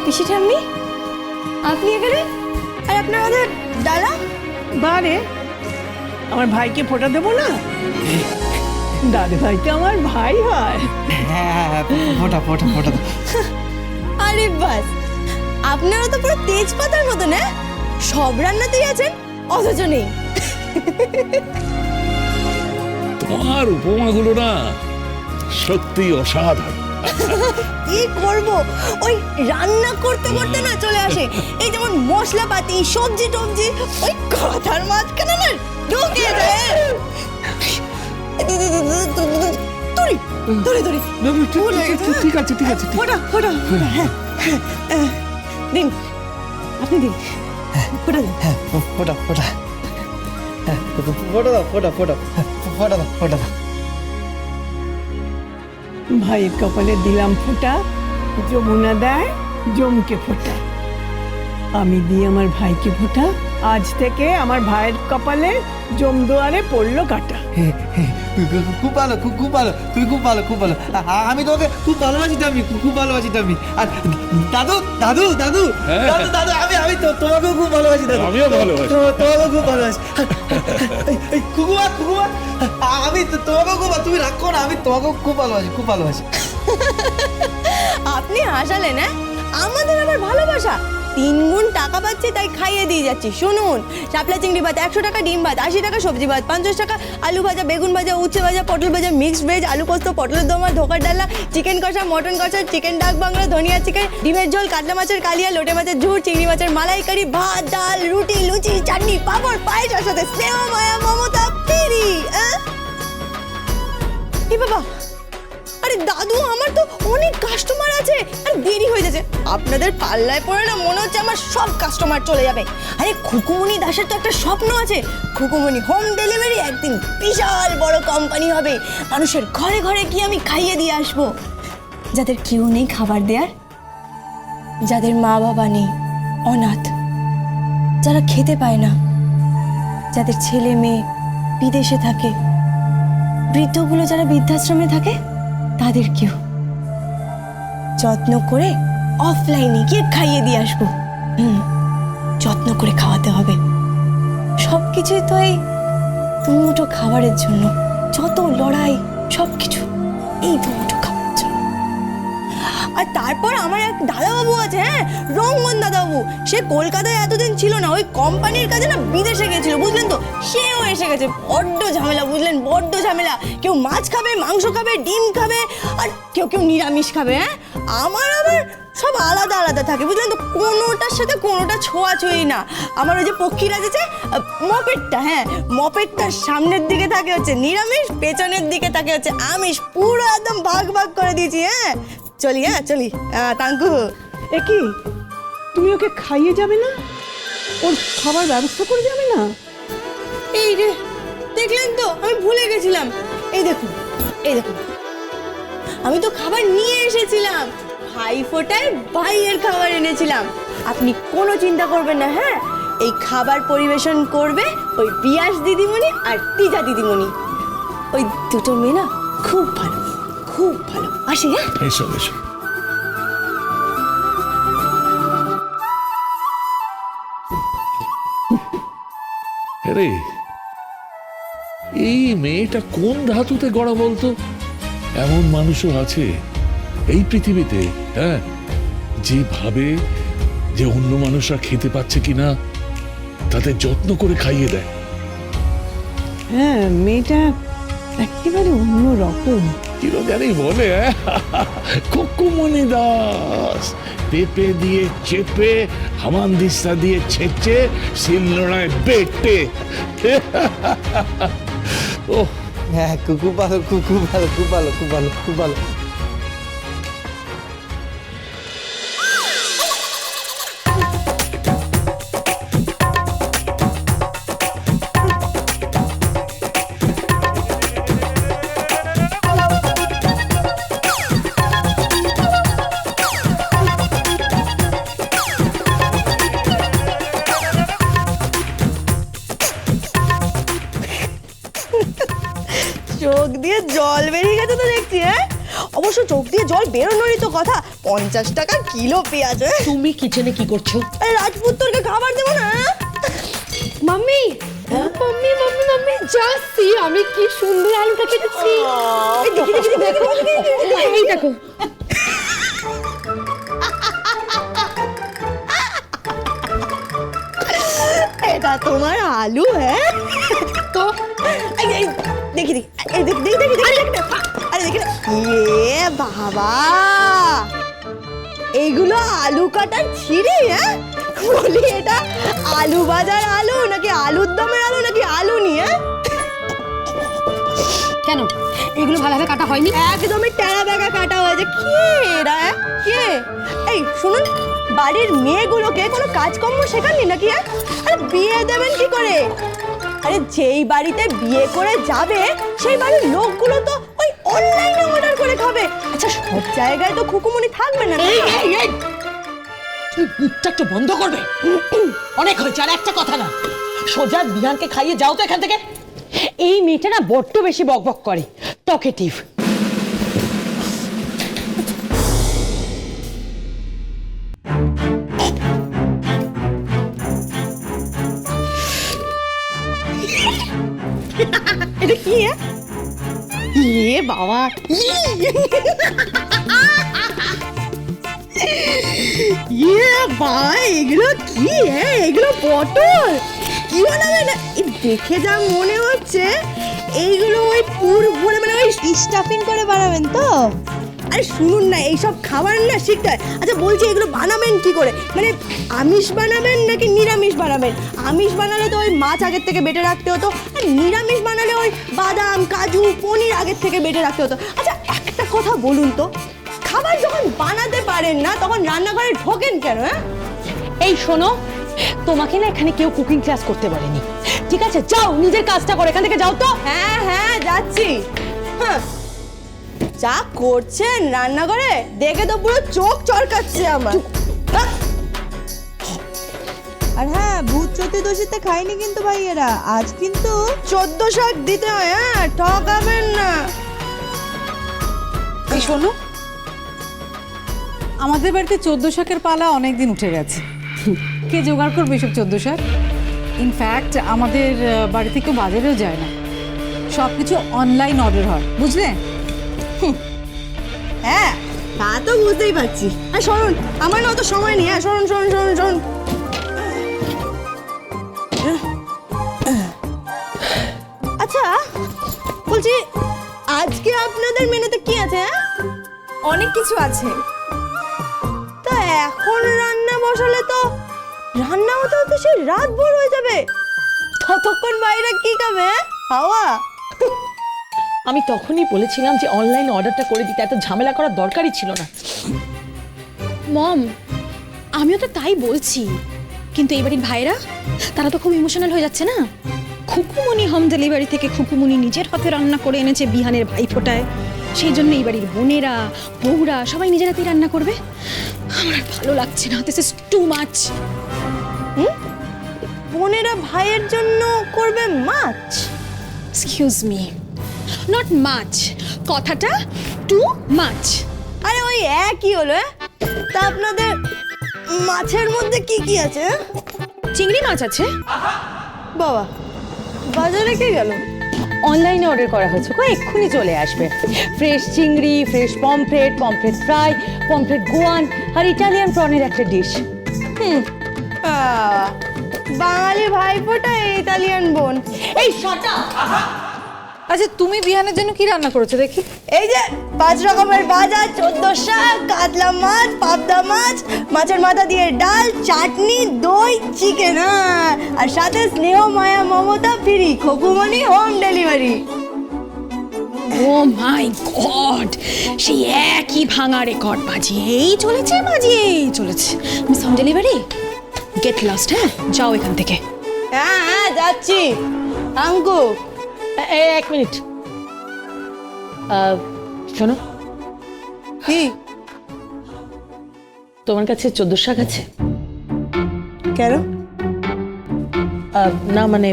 পিসি ঠাম্মি, আপনি এখানে? আর আপনার ওদের ডালা? বারে আমার ভাইকে ফোঁটা দেবো না? দাদু ভাই তো আমার ভাই হয়। হ্যাঁ, ফোটা ফোটা ফোটা। আরে বাস, আপনারা তো পুরো তেজপাতার মতো না, সব রান্নাতেই আছেন অথচ নেই। তোমার উপমাগুলো না সত্যি অসাধারণ। কি করব, ওই রান্না করতে করতে না চলে আসে। এই যেমন মশলাপাতি, সবজি টবজি, ওই কথার মাঝখানে না ঢুকিয়ে যায়। তুরি তুরি তুরি ঠিক আছে ঠিক আছে। ফোটা ফোটা, হ্যাঁ দিন, আপনি দিন, ফোটা দিন। হ্যাঁ, ফোটা ফোটা। ফোটা দাও, ফোটা ফোটা, ফোটা দাও, ফোটা দাও। ভাইয়ের কপালে দিলাম ফোঁটা, যমুনা দেয় জমকে ফোঁটা। আমি দিই আমার ভাইকে ফোঁটা, আজ থেকে আমার ভাইয়ের কপালে জমদুয়ারে পড়লো কাটা। খুব ভালো, খুব ভালো, তুই খুব ভালো, খুব ভালো। আমি তোকে খুব ভালোবাসি টামি, খুব ভালোবাসি টামি। আর দাদু দাদু দাদু দাদু দাদু, আমি তোমাকেও খুব ভালোবাসি দাদু। আমিও ভালোবাসি। তোমাকেও খুব ভালোবাসি। কুকুমা কুকুমা, আমি তোমাকেও খুব, তুমি রাখো না, আমি তোমাকেও খুব ভালোবাসি, খুব ভালোবাসি। আপনি হাসালেন, হ্যাঁ? আমাদের আবার ভালোবাসা 3 গুণ টাকা পাচ্ছি তাই খাইয়ে দিয়ে যাচ্ছি। শুনুন, শাপলা চিংড়ি ভাত 100 টাকা, ডিম ভাত 80 টাকা, সবজি ভাত 50 টাকা, আলু ভাজা, বেগুন ভাজা, উচ্ছে ভাজা, পটল ভাজা, মিক্সড ভেজ, আলু পোস্ত, পটলের দোমা, ধোকার ডালা, চিকেন কষা, মটন কষা, চিকেন ডাক বাংলা, ধনিয়া চিকেন, ডিমের ঝোল, কাতলা মাছের কালিয়া, লোটে মাছের ঝুড়, চিংড়ি মাছের মালাইকারি, ভাত ডাল, রুটি, লুচি, চাটনি, পাঁপড়, পায়েস, আর সাথে স্নেহ মায়া মমতা ফেরি। কি বাবা, আরে দাদু, আমার তো অনেক কাস্টমার আছে আর দেরি হয়ে যাচ্ছে। আপনাদের পাল্লায় পড়ে না মনে হচ্ছে আমার সব কাস্টমার চলে যাবে। আরে খুকুমনি দাসের তো একটা স্বপ্ন আছে, খুকুমনি হোম ডেলিভারি একদিন বিশাল বড় কোম্পানি হবে, মানুষের ঘরে ঘরে কি আমি খাইয়ে দিয়ে আসবো। যাদের কেউ নেই খাবার দেওয়ার, যাদের মা বাবা নেই, অনাথ, যারা খেতে পায় না, যাদের ছেলে মেয়ে বিদেশে থাকে, বৃদ্ধগুলো যারা বৃদ্ধাশ্রমে থাকে, তাদের কেউ যত্ন করে অফলাইনে গিয়ে খাইয়ে দিয়ে আসবো। যত্ন করে খাওয়াতে হবে। সবকিছুই তো এই দুমুঠো খাবারের জন্য, যত লড়াই সবকিছু এই দুমুঠো খাবারের জন্য। আর তারপর আমার এক দাদাবাবু আছে, হ্যাঁ, রঙ্গন দাদাবাবু, সে কলকাতায় এতদিন ছিল না, ওই কোম্পানির কাজে না বিদেশে গেছিল, বুঝলেন তো, সেও এসে গেছে। বড্ড ঝামেলা, বুঝলেন, বড্ড ঝামেলা। কেউ মাছ খাবে, মাংস খাবে, ডিম খাবে, আর কেউ কেউ নিরামিষ খাবে। হ্যাঁ, আমার আবার সব আলাদা আলাদা থাকে, বুঝলেন তো, কোনোটার সাথে কোনোটা ছোঁয়াছুঁয়ি না। আমার ওই যে পক্ষীরাজ আছে মপেটটা, হ্যাঁ, মপেটটার সামনের দিকে থাকে হচ্ছে নিরামিষ, পেছনের দিকে থাকে হচ্ছে আমিষ, পুরো একদম ভাগ ভাগ করে দিয়েছি। হ্যাঁ, চলি, হ্যাঁ চলি। তাঙ্কু, এ কি, তুমি ওকে খাইয়ে যাবে না? ওর খাবার ব্যবস্থা করে যাবে না? এই রে, দেখলেন তো, আমি ভুলে গেছিলাম। এই দেখুন, এই দেখুন, আমি তো খাবার নিয়ে এসেছিলাম, ভাই ফোটায় ভাইয়ের খাবার এনেছিলাম। আপনি কোনো চিন্তা করবেন না, হ্যাঁ, এই খাবার পরিবেশন করবে ওই বিয়াস দিদিমণি আর তিজা দিদিমণি। ওই দুটো মেয়ে না খুব ভালো, খুব ভালো। আসি, হ্যাঁ। এসো এসো। আরে এই মেয়েটা কোন ধাতুতে গড়া বলতো? এমন মানুষও আছে এই পৃথিবীতে, হ্যাঁ, যে ভাবে যে অন্য মানুষরা খেতে পাচ্ছে কিনা তাদের যত্ন করে খাইয়ে দেয়। হ্যাঁ, মেয়েটা একেবারে অন্য রকম। কিরো জানি বলে, খুকুমনি দাস, পেঁপে দিয়ে চেপে, হামানদিস্তা দিয়ে ছেঁচে, শিলনোড়ায় বেটে। ও হ্যাঁ, খুব ভালো, খুব ভালো, খুব ভালো, খুব ভালো, খুব ভালো। চোখ দিয়ে জল বেরিয়ে গেছে তো দেখছি, হ্যাঁ। অবশ্য ক্রমশ চোখ দিয়ে জল বেরোনোরই তো কথা। 50 টাকা কিলো পেঁয়াজ। তুমি কিচেনে কি করছো? আরে রাজপুত্তরকে খাবার দেবো না? Mummy mummy mummy mummy just see আমি কি সুন্দর আলুটা কেটেছি। এই দেখো এই দেখো এটা তোমার আলু? হ্যাঁ তো দেখি দেখি আরে দেখি এ বাবা, এইগুলো আলু কাটার ছিঁড়ি? হ্যাঁ বলি এটা আলু বাজার আলু নাকি আলুর দমের আলু নাকি আলু নিয়ে? কেন এগুলো ভালোভাবে কাটা হয়নি? একদমই টেরা বেঁকা কাটা হয়েছে। কে এরা? কে? এই শুনুন, বাড়ির মেয়েগুলোকে কোনো কাজকর্ম শেখাননি নাকি? হ্যাঁ আরে বিয়ে দেবেন কি করে? আরে যেই বাড়িতে বিয়ে করে যাবে সেই বাড়ির লোকগুলো তো ওই অনলাইনে অর্ডার করে খাবে। আচ্ছা সব জায়গায় তো খুকুমনি থাকবে না। এই এই এই তুই মুখটা একটু বন্ধ করবে? অনেক হয়েছে, আর একটা কথা না। সোজা বিহানকে খাইয়ে যাও তো এখান থেকে। এই মেয়েটা না বড্ড বেশি বকবক করে, টকেটিভ। এটা কি? ইয়ে বাবা, ইয়ে বাবা, এগুলো কি? এগুলো পটল কি বানাবেন? দেখে যা মনে হচ্ছে এইগুলো ওই পুর ভরে মানে ওই স্টাফিং করে বানাবেন তো? আরে শুনুন না, এইসব খাবার না শিখতে হয়। আচ্ছা বলছি এগুলো বানাবেন কি করে? মানে আমিষ বানাবেন নাকি নিরামিষ বানাবেন? আমিষ বানালে তো ওই মাছ আগের থেকে বেটে রাখতে হতো, আর নিরামিষ বানালে ওই বাদাম কাজু পনির আগের থেকে বেটে রাখতে হতো। আচ্ছা একটা কথা বলুন তো, খাবার যখন বানাতে পারেন না তখন রান্নাঘরে ঢোকেন কেন? হ্যাঁ এই শোনো, তোমাকে না এখানে কেউ কুকিং ক্লাস করতে বলেনি, ঠিক আছে? যাও নিজের কাজটা করো, এখান থেকে যাও তো। হ্যাঁ হ্যাঁ যাচ্ছি। হ্যাঁ যা করছেন রান্নাঘরে দেখে তো পুরো চোখ চরকাচ্ছে আমার। আর হ্যাঁ, ভূত চতুর্দশীতে খাইনি কিন্তু ভাইয়েরা, আজ কিন্তু 14 শাক দিতে হয়। হ্যাঁ ঠকাবেন না। এই শোনো, আমাদের বাড়িতে 14 শাকের পালা অনেকদিন উঠে গেছে। কে জোগাড় করবে এসব 14 শাক? ইনফ্যাক্ট আমাদের বাড়িতে কেউ বাজারেও যায় না, সব কিছু অনলাইন অর্ডার হয়, বুঝলে? হ্যাঁ তা তো বুঝতেই পারছি। আর শুনুন, আমার না অত সময় নেই। হ্যাঁ শুনুন শুনুন শুনুন শুনুন, আচ্ছা বলছি আজকে আপনাদের মেনুতে কি আছে? অনেক কিছু আছে। তা এখন রান্না বসালে তো রান্না হতে হতে সেই রাত ভোর হয়ে যাবে। ততক্ষণ বাইরে কি খাবে? হাওয়া? আমি তখনই বলেছিলাম যে অনলাইন অর্ডারটা করে দিতে, এত ঝামেলা করার দরকারই ছিল না। মম আমিও তো তাই বলছি, কিন্তু এই বাড়ির ভাইরা তারা তো খুব ইমোশনাল হয়ে যাচ্ছে না। খুকুমনি হোম ডেলিভারি থেকে খুকুমনি নিজের হাতে রান্না করে এনেছে বিহানের ভাইফোঁটায়, সেই জন্য এই বাড়ির বোনেরা বউরা সবাই নিজের হাতেই রান্না করবে। আমার আর ভালো লাগছে না, দিস ইজ টু মাচ। বোনেরা ভাইয়ের জন্য করবে মাছ? এক্সকিউজ মি, নট মাছ, কথাটা টু মাছ। আরে ওই একই হলো। তা আপনাদের মাছের মধ্যে কি কি আছে? চিংড়ি মাছ আছে। বাবা, বাজারে কে গেল? অনলাইনে অর্ডার করা হয়েছে, কো এক্ষুনি চলে আসবে। ফ্রেশ চিংড়ি, fresh pomfret, pomfret fry, pomfret Goan আর ইটালিয়ান প্রনের একটা ডিশ। বাঙালি ভাইফোঁটা, ইতালিয়ান বোন। এই শাটা! আচ্ছা তুমি বিহানের জন্য কি রান্না করেছো দেখি? এই যে 5 রকমের ভাজা, 14 শাক, কাতলা মাছ, পাবদা মাছ, মাছের মাথা দিয়ে ডাল, চাটনি, দই, চিকেন, আর সাথে স্নেহ মায়া মমতা free, Khukumoni home delivery. Oh my god, সেই একই ভাঙা রেকর্ড বাজিয়েই চলেছে। Miss home delivery, get lost. হ্যাঁ যাও এখান থেকে। হ্যাঁ হ্যাঁ যাচ্ছি। আঙ্কু এক মিনিট, শোনো, কি? তোমার কাছে 14 শাক আছে? কেন? না মানে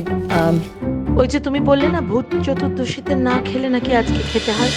ওই যে তুমি বললে না ভূত চতুর্দশীতে না খেলে নাকি আজকে খেতে হয়।